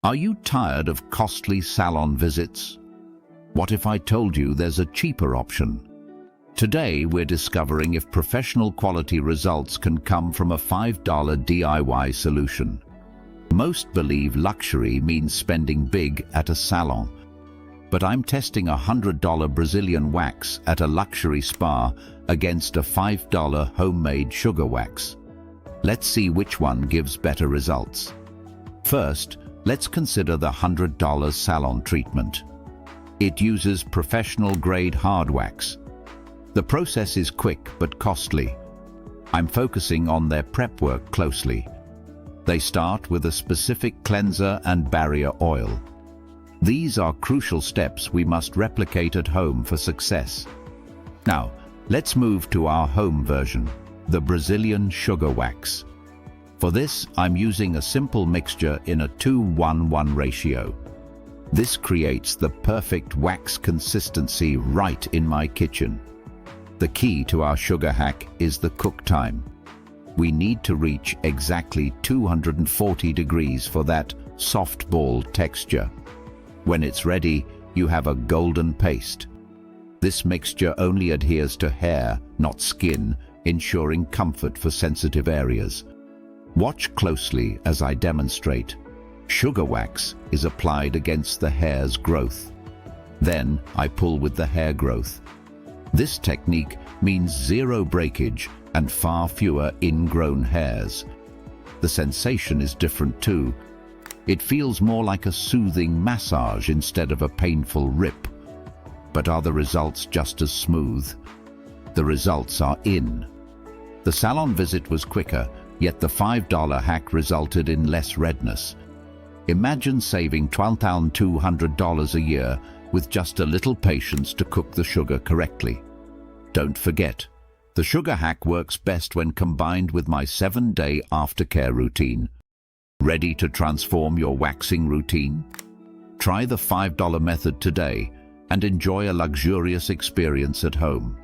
Are you tired of costly salon visits? What if I told you there's a cheaper option? Today we're discovering if professional quality results can come from a $5 DIY solution. Most believe luxury means spending big at a salon. But I'm testing a $100 Brazilian wax at a luxury spa against a $5 homemade sugar wax. Let's see which one gives better results. First, let's consider the $100 salon treatment. It uses professional-grade hard wax. The process is quick but costly. I'm focusing on their prep work closely. They start with a specific cleanser and barrier oil. These are crucial steps we must replicate at home for success. Now, let's move to our home version, the Brazilian sugar wax. For this, I'm using a simple mixture in a 2:1:1 ratio. This creates the perfect wax consistency right in my kitchen. The key to our sugar hack is the cook time. We need to reach exactly 240 degrees for that soft ball texture. When it's ready, you have a golden paste. This mixture only adheres to hair, not skin, ensuring comfort for sensitive areas. Watch closely as I demonstrate. Sugar wax is applied against the hair's growth. Then I pull with the hair growth. This technique means zero breakage and far fewer ingrown hairs. The sensation is different too. It feels more like a soothing massage instead of a painful rip. But are the results just as smooth? The results are in. The salon visit was quicker, yet the $5 hack resulted in less redness. Imagine saving $12,200 a year with just a little patience to cook the sugar correctly. Don't forget, the sugar hack works best when combined with my 7-day aftercare routine. Ready to transform your waxing routine? Try the $5 method today and enjoy a luxurious experience at home.